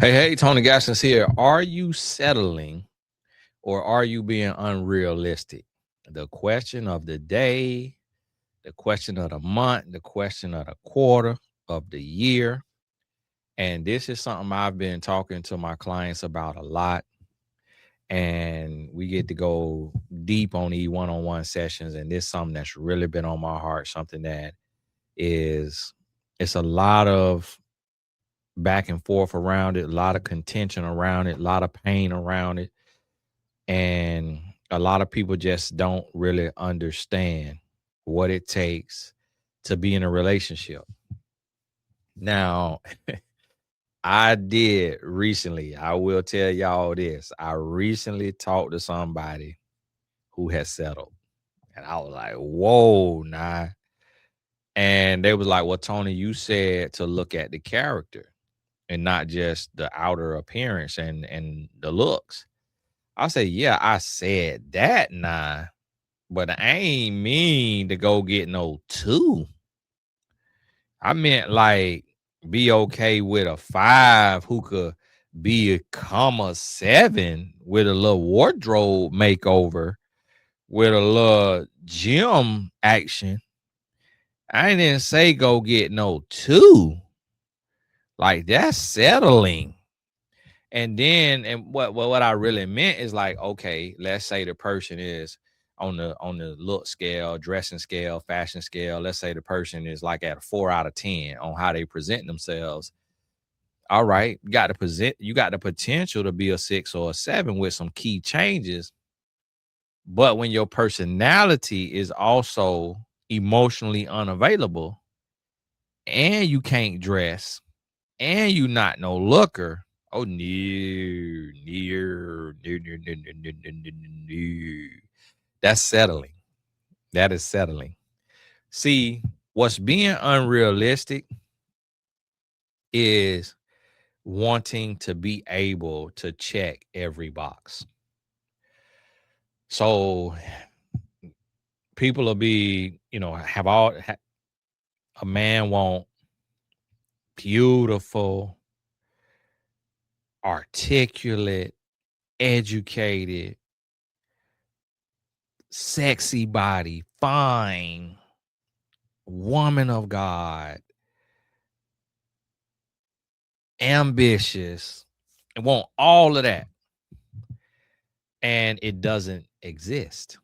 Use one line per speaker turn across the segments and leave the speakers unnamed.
Hey, Tony Gaskins here. Are you settling or are you being unrealistic? The question of the day, the question of the month, the question of the quarter, of the year. And this is something I've been talking to my clients about a lot. And we get to go deep on these one-on-one sessions. And this is something that's really been on my heart, something that is, it's a lot of back and forth around it, a lot of contention around it, a lot of pain around it. And a lot of people just don't really understand what it takes to be in a relationship. Now, I did recently, I will tell y'all this. I recently talked to somebody who has settled. And I was like, whoa, nah. And they was like, well, Tony, you said to look at the character and not just the outer appearance and the looks. I said, yeah, I said that nah. But I ain't mean to go get no two. I meant like be okay with a 5 who could be a comma 7 with a little wardrobe makeover, with a little gym action. I didn't say go get no 2. Like that's settling. And then and what I really meant is like, okay, let's say the person is on the look scale, dressing scale, fashion scale. Let's say the person is like at a 4 out of 10 on how they present themselves. All right, you got the potential to be a 6 or a 7 with some key changes. But when your personality is also emotionally unavailable and you can't dress and you not no looker. Oh, near. That's settling. That is settling. See, what's being unrealistic is wanting to be able to check every box. So people will be, a man want beautiful, articulate, educated, sexy body, fine, woman of God, ambitious, and want all of that. And it doesn't exist.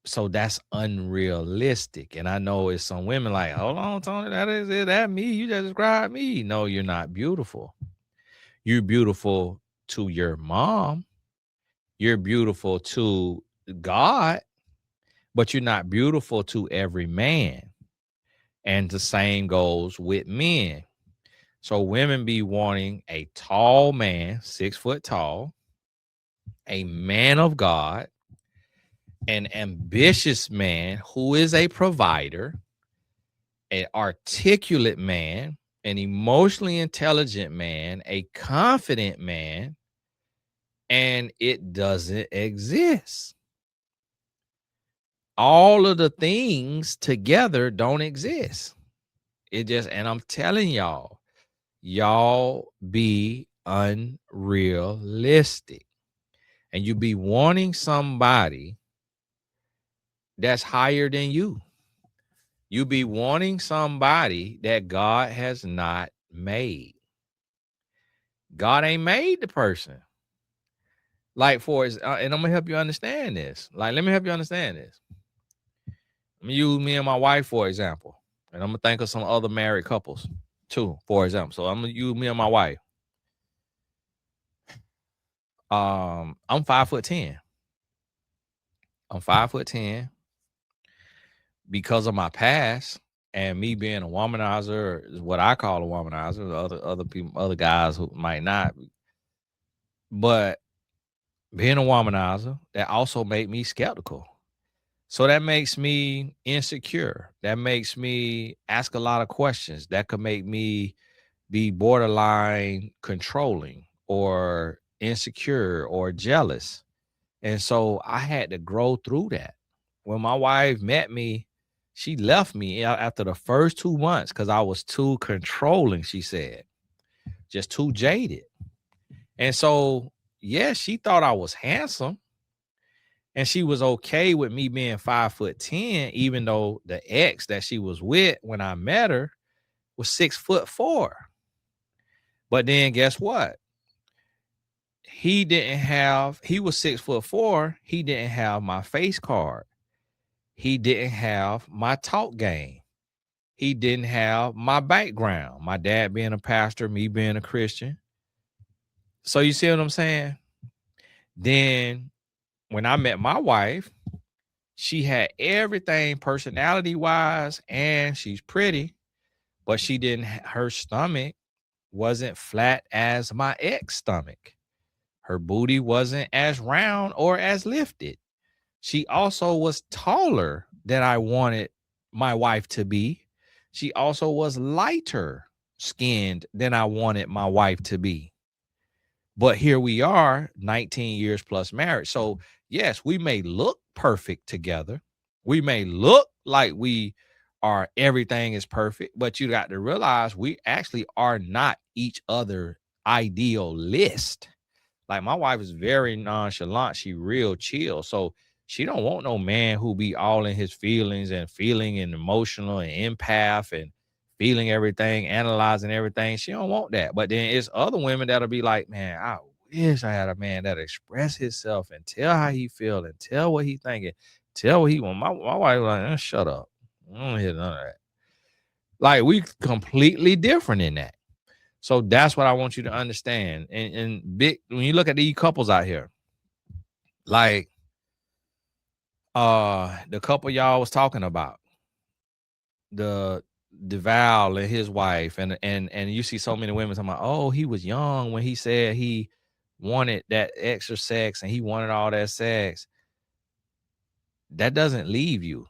So that's unrealistic. And I know it's some women like, hold on, Tony, that is it. That me. You just described me. No, you're not beautiful. You're beautiful to your mom. You're beautiful to God, but you're not beautiful to every man. And the same goes with men. So women be wanting a tall man, 6 foot tall, a man of God, an ambitious man who is a provider, an articulate man, an emotionally intelligent man, a confident man, and it doesn't exist. All of the things together don't exist. It just, and I'm telling y'all be unrealistic. And you be wanting somebody that's higher than you. You be wanting somebody that God has not made. God ain't made the person. Like and I'm gonna help you understand this. Like, let me help you understand this. Let me use me and my wife for example, and I'm gonna think of some other married couples too, for example. So I'm gonna use me and my wife. I'm 5'10". I'm 5'10" because of my past and me being a womanizer, is what I call a womanizer. Other people, other guys who might not, but being a womanizer, that also made me skeptical. So that makes me insecure. That makes me ask a lot of questions. That could make me be borderline controlling or insecure or jealous. And so I had to grow through that. When my wife met me, she left me after the first 2 months because I was too controlling, she said. just too jaded. And so, yeah, she thought I was handsome. And she was okay with me being 5'10", even though the ex that she was with when I met her was 6'4". But then guess what? He was 6'4". He didn't have my face card. He didn't have my talk game. He didn't have my background. My dad being a pastor, me being a Christian. So you see what I'm saying? Then when I met my wife, she had everything personality wise, and she's pretty, but she didn't, her stomach wasn't flat as my ex stomach. Her booty wasn't as round or as lifted. She also was taller than I wanted my wife to be. She also was lighter skinned than I wanted my wife to be. But here we are, 19 years plus marriage. So, yes, we may look perfect together. We may look like we are, everything is perfect, but you got to realize we actually are not each other ideal list. Like my wife is very nonchalant. She real chill. So she don't want no man who be all in his feelings and feeling and emotional and empath and feeling everything, analyzing everything. She don't want that. But then it's other women that'll be like, man, I wish I had a man that express himself and tell how he feel and tell what he thinking, tell what he want. My wife like, shut up. I don't hear none of that. Like we completely different in that. So that's what I want you to understand. And big, when you look at these couples out here, like the couple y'all was talking about, the W.A.R. and his wife, and you see so many women talking about, oh, he was young when he said he wanted that extra sex and he wanted all that sex. That doesn't leave you.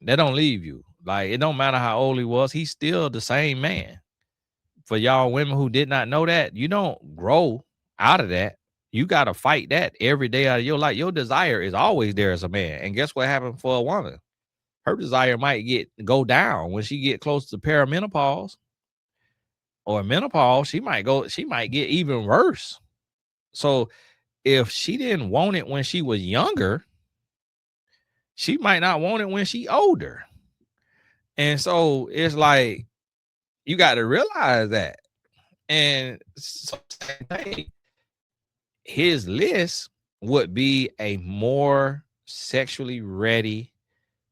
That don't leave you. Like it don't matter how old he was, he's still the same man. For y'all women who did not know that, you don't grow out of that. You got to fight that every day out of your life. Your desire is always there as a man. And guess what happened for a woman? Her desire might go down when she get close to perimenopause or menopause. She might get even worse. So if she didn't want it when she was younger, she might not want it when she older. And so it's like, you got to realize that. And so his list would be a more sexually ready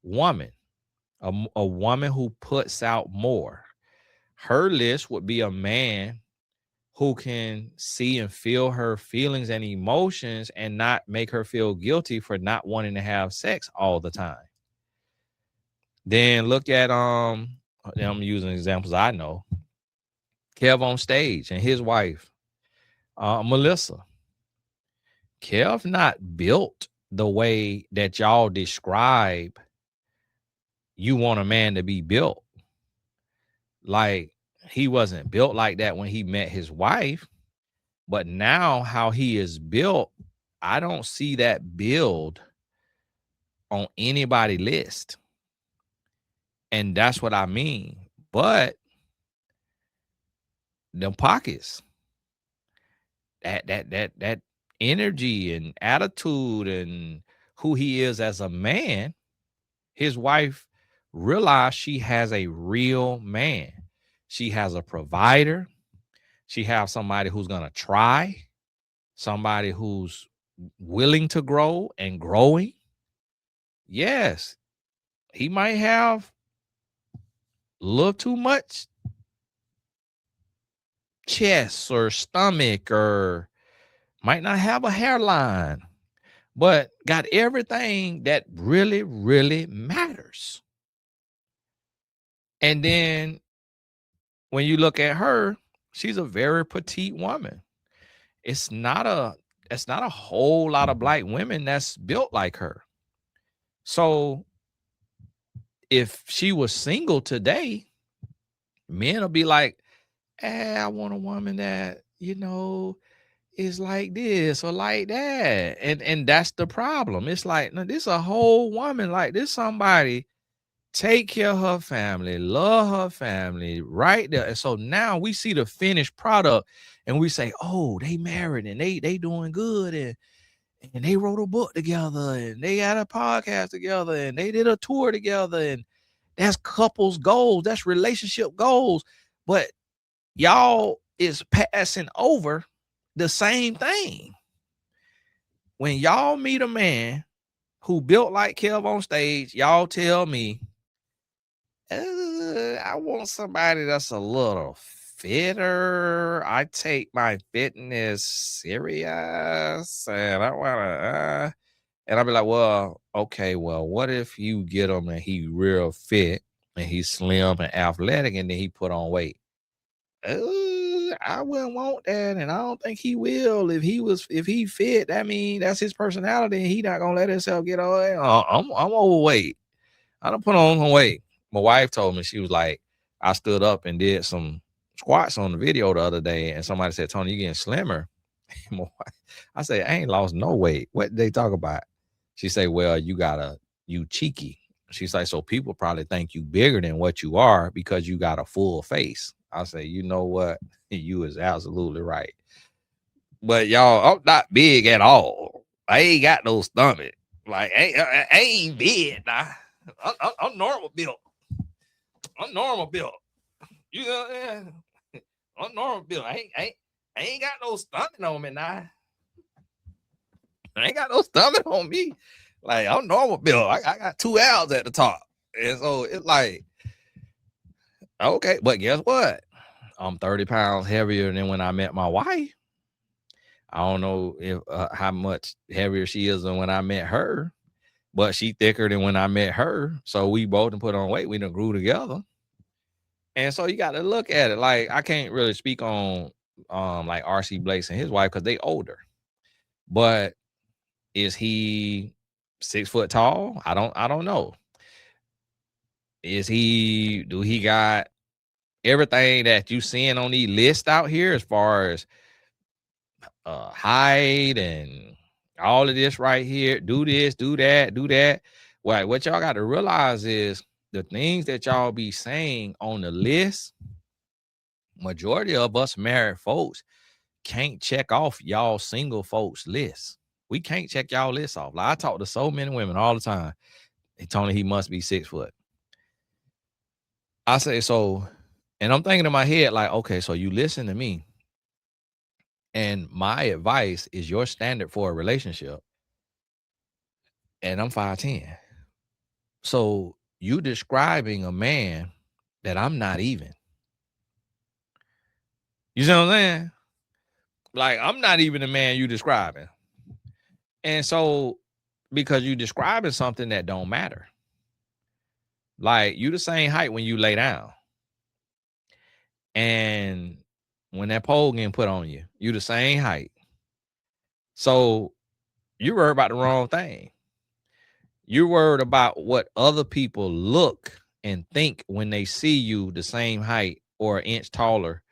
woman, a woman who puts out more. Her list would be a man who can see and feel her feelings and emotions and not make her feel guilty for not wanting to have sex all the time. Then look at I'm using examples I know. Kev on stage and his wife, Melissa. Kev not built the way that y'all describe you want a man to be built. Like he wasn't built like that when he met his wife, but now how he is built, I don't see that build on anybody list. And that's what I mean. But them pockets, that energy and attitude and who he is as a man, his wife realized she has a real man. She has a provider. She has somebody who's going to try, somebody who's willing to grow and growing. Yes, he might have a little too much chest or stomach, or might not have a hairline, but got everything that really, really matters. And then when you look at her, she's a very petite woman. It's not a whole lot of black women that's built like her. So if she was single today, men will be like, I want a woman that, is like this or like that. And that's the problem. It's like, no, this a whole woman. Like this somebody take care of her family, love her family right there. And so now we see the finished product and we say, oh, they married and they doing good and they wrote a book together and they had a podcast together and they did a tour together, and that's couples goals, that's relationship goals. But y'all is passing over the same thing. When y'all meet a man who built like Kev on stage, y'all tell me, I want somebody that's a little fitter. I take my fitness serious, and I wanna. And I'll be like, well, okay, well, what if you get him and he real fit and he's slim and athletic, and then he put on weight? I wouldn't want that, and I don't think he will. If he fit, that mean that's his personality, and he not gonna let himself get away. I'm overweight. I don't put on some weight. My wife told me, she was like, I stood up and did some squats on the video the other day, and somebody said, Tony, you getting slimmer. I say, I ain't lost no weight. What did they talk about? She say, well, you cheeky. She's like, so people probably think you bigger than what you are because you got a full face. I say, you know what? You is absolutely right. But y'all, I'm not big at all. I ain't got no stomach. Like, I ain't big. Nah. I'm normal built. I'm normal built. You know, I'm normal built. I ain't got no stomach on me now. I ain't got no stomach on me. Like, I'm normal built. I got 2 L's at the top. And so it's like, okay, but guess what? I'm 30 pounds heavier than when I met my wife. I don't know if how much heavier she is than when I met her, but she thicker than when I met her. So we both put on weight. We done grew together. And so you got to look at it. Like, I can't really speak on like R.C. Blaze and his wife because they older. But is he 6 foot tall? I don't know. Do he got everything that you seeing on these lists out here as far as height and all of this right here? Do this, do that, do that. Well, what y'all got to realize is the things that y'all be saying on the list, majority of us married folks can't check off y'all single folks list. We can't check y'all list off. Like, I talk to so many women all the time. They told me he must be 6 foot. I say, so, and I'm thinking in my head, like, okay, so you listen to me. And my advice is your standard for a relationship. And I'm 5'10". So you describing a man that I'm not even. You see what I'm saying? Like, I'm not even the man you describing. And so, because you describing something that don't matter. Like, you the same height when you lay down. And when that pole getting put on you, you the same height. So you worried about the wrong thing. You're worried about what other people look and think when they see you the same height or an inch taller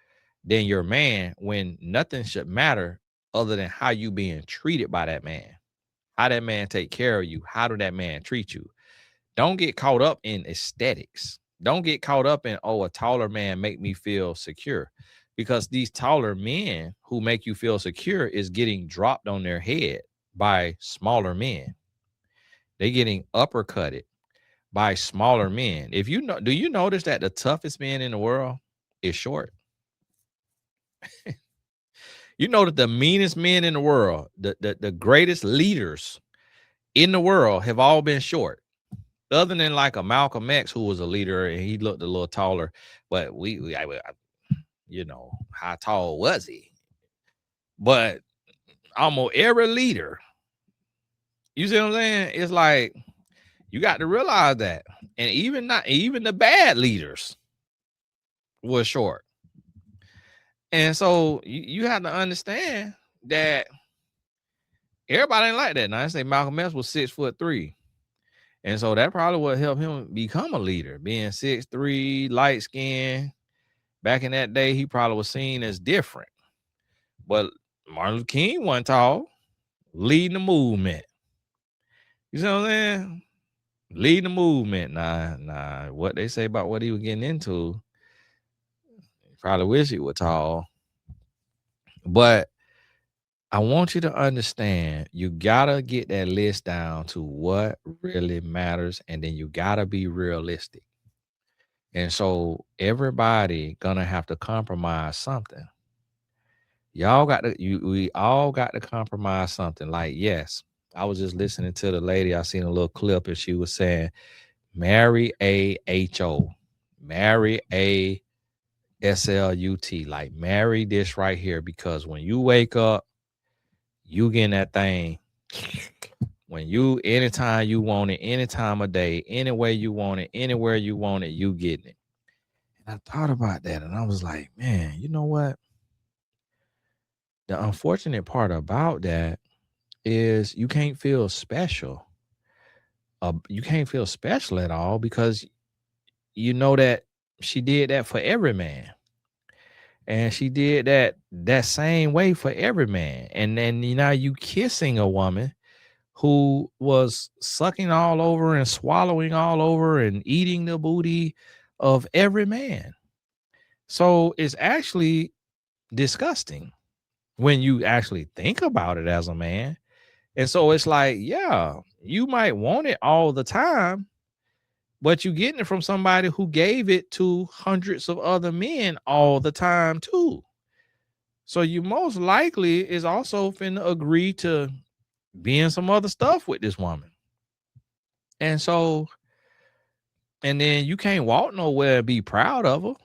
than your man, when nothing should matter other than how you being treated by that man. How that man take care of you. How do that man treat you? Don't get caught up in aesthetics. Don't get caught up in, oh, a taller man make me feel secure. Because these taller men who make you feel secure is getting dropped on their head by smaller men. They're getting uppercutted by smaller men. If you know, do you notice that the toughest man in the world is short? You know that the meanest men in the world, the greatest leaders in the world have all been short. Other than like a Malcolm X, who was a leader and he looked a little taller, but you know, how tall was he? But almost every leader, you see what I'm saying? It's like, you got to realize that. And even the bad leaders were short. And so you have to understand that everybody ain't like that. Now, I say Malcolm X was 6'3". And so that probably would help him become a leader, being 6'3", light skin. Back in that day, he probably was seen as different. But Martin Luther King wasn't tall, leading the movement. You see what I'm saying? Leading the movement. Nah. What they say about what he was getting into, probably wish he was tall. But I want you to understand, you gotta get that list down to what really matters, and then you gotta be realistic. And so everybody gonna have to compromise something. We all got to compromise something. Like, yes, I was just listening to the lady. I seen a little clip and she was saying, marry a HO, marry a SLUT, like marry this right here, because when you wake up, you getting that thing. When you, anytime you want it, any time of day, any way you want it, anywhere you want it, you getting it. And I thought about that and I was like, man, you know what? The unfortunate part about that is you can't feel special. You can't feel special at all because you know that she did that for every man. And she did that same way for every man. And then you kissing a woman who was sucking all over and swallowing all over and eating the booty of every man. So it's actually disgusting when you actually think about it as a man. And so it's like, yeah, you might want it all the time, but you getting it from somebody who gave it to hundreds of other men all the time too. So you most likely is also finna agree to being some other stuff with this woman. And so, and then you can't walk nowhere and be proud of her,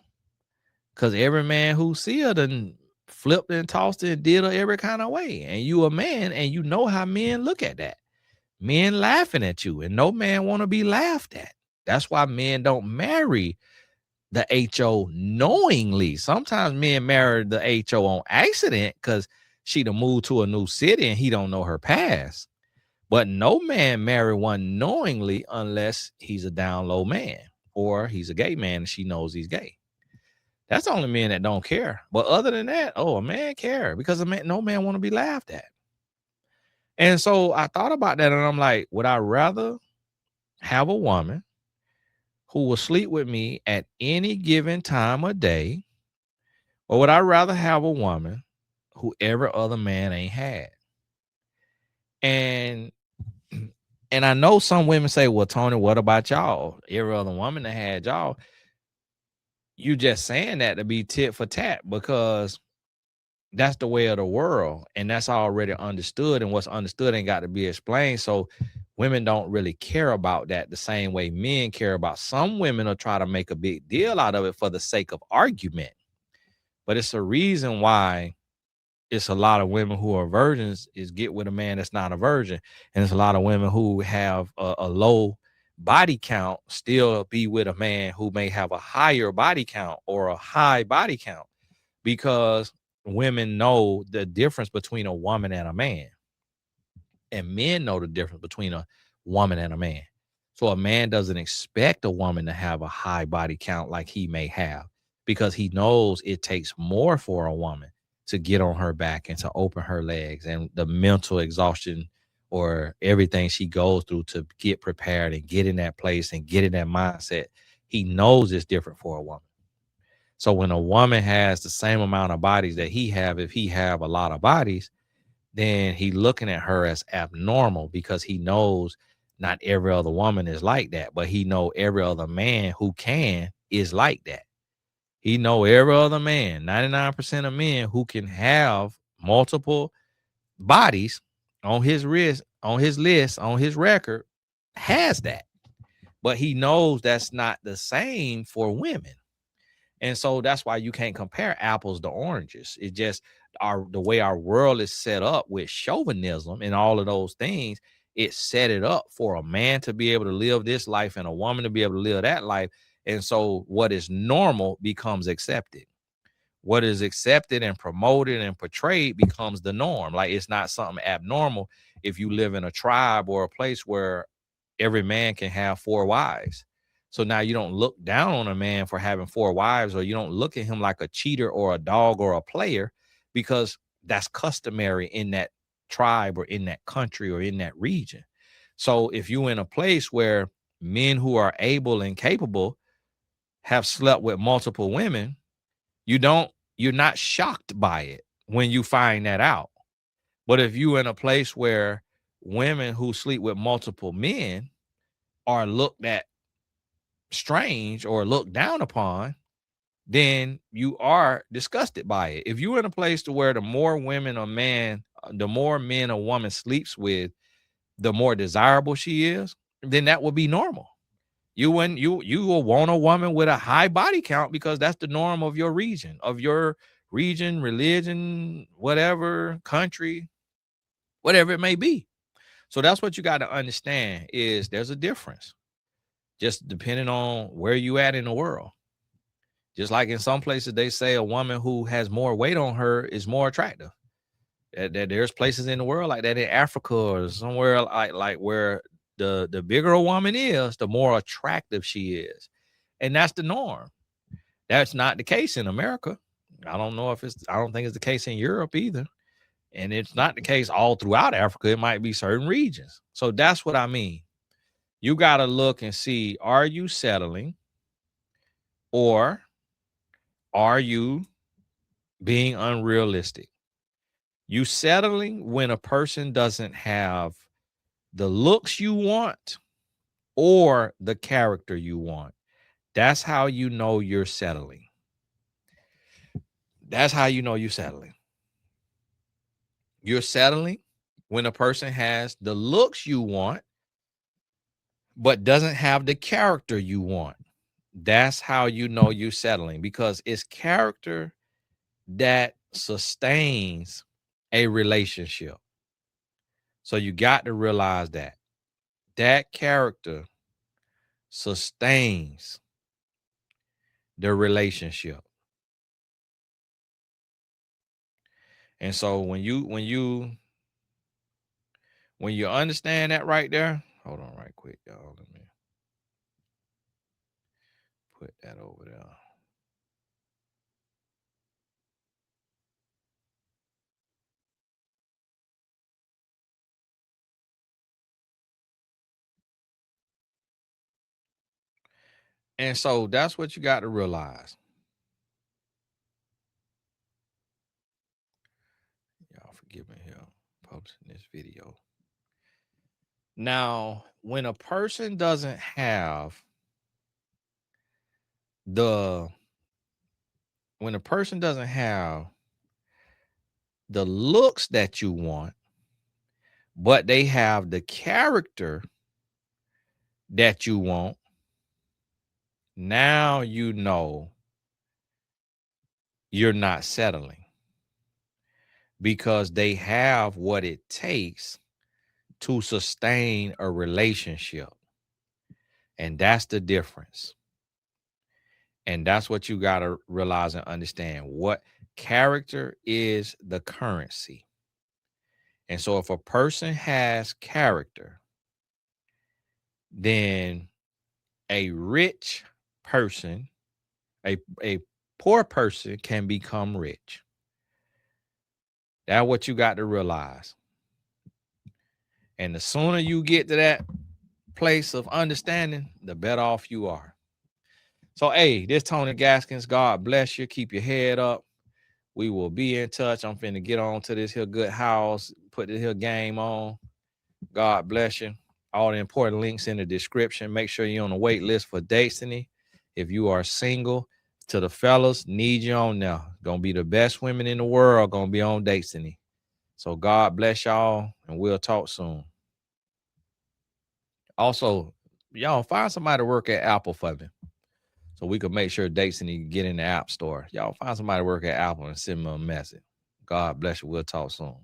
because every man who see her done flipped and tossed and did her every kind of way. And you a man and you know how men look at that. Men laughing at you, and no man want to be laughed at. That's why men don't marry the HO knowingly. Sometimes men marry the HO on accident because she done moved to a new city and he don't know her past. But no man marry one knowingly unless he's a down low man or he's a gay man and she knows he's gay. That's the only men that don't care. But other than that, a man care, because no man want to be laughed at. And so I thought about that and I'm like, would I rather have a woman who will sleep with me at any given time of day, or would I rather have a woman who every other man ain't had? And and I know some women say, well, Tony, what about y'all? Every other woman that had y'all. You just saying that to be tit for tat, because that's the way of the world, and that's already understood, and what's understood ain't got to be explained. So women don't really care about that the same way men care about. Some women will try to make a big deal out of it for the sake of argument, but it's a reason why it's a lot of women who are virgins is get with a man that's not a virgin, and it's a lot of women who have a low body count still be with a man who may have a higher body count or a high body count, because women know the difference between a woman and a man, and men know the difference between a woman and a man. So a man doesn't expect a woman to have a high body count like he may have, because he knows it takes more for a woman to get on her back and to open her legs, and the mental exhaustion or everything she goes through to get prepared and get in that place and get in that mindset. He knows it's different for a woman. So when a woman has the same amount of bodies that he have, if he have a lot of bodies, then he looking at her as abnormal, because he knows not every other woman is like that, but he know every other man who can is like that. He know every other man, 99% of men who can have multiple bodies on his wrist, on his list, on his record, has that. But he knows that's not the same for women. And so that's why you can't compare apples to oranges. It just the way our world is set up with chauvinism and all of those things, it set it up for a man to be able to live this life and a woman to be able to live that life. And so what is normal becomes accepted. What is accepted and promoted and portrayed becomes the norm. Like, it's not something abnormal if you live in a tribe or a place where every man can have 4 wives. So now you don't look down on a man for having 4 wives, or you don't look at him like a cheater or a dog or a player, because that's customary in that tribe or in that country or in that region. So if you're in a place where men who are able and capable have slept with multiple women, you're not shocked by it when you find that out. But if you're in a place where women who sleep with multiple men are looked at strange or looked down upon, then you are disgusted by it. If you're in a place to where the more women a man, the more men a woman sleeps with, the more desirable she is, then that would be normal. You will want a woman with a high body count because that's the norm of your region, religion, whatever, country, whatever it may be. So that's what you got to understand is there's a difference just depending on where you at in the world. Just like in some places they say a woman who has more weight on her is more attractive. There's places in the world like that in Africa or somewhere like where the bigger a woman is, the more attractive she is. And that's the norm. That's not the case in America. I don't think it's the case in Europe either. And it's not the case all throughout Africa. It might be certain regions. So that's what I mean. You got to look and see, are you settling or are you being unrealistic? You settling when a person doesn't have the looks you want or the character you want. That's how you know you're settling. That's how you know you're settling. You're settling when a person has the looks you want, but doesn't have the character you want. That's how you know you're settling, because it's character that sustains a relationship. So you got to realize that character sustains the relationship. And so when you understand that right there, hold on right quick, y'all. Let me put that over there. And so that's what you got to realize. Y'all forgive me here publishing this video. Now, when a person doesn't have the looks that you want, but they have the character that you want, now you know you're not settling, because they have what it takes to sustain a relationship. And that's the difference. And that's what you got to realize and understand. What character is the currency. And so if a person has character, then a rich person, a poor person can become rich. That's what you got to realize. And the sooner you get to that place of understanding, the better off you are. So, hey, this Tony Gaskins. God bless you. Keep your head up. We will be in touch. I'm finna get on to this here good house, put this here game on. God bless you. All the important links in the description. Make sure you're on the wait list for Destiny. If you are single, to the fellas, need you on now. Gonna be the best women in the world, gonna be on Destiny. So God bless y'all, and we'll talk soon. Also, y'all find somebody to work at Apple for me, so we can make sure Destiny can get in the App Store. Y'all find somebody to work at Apple and send me a message. God bless you. We'll talk soon.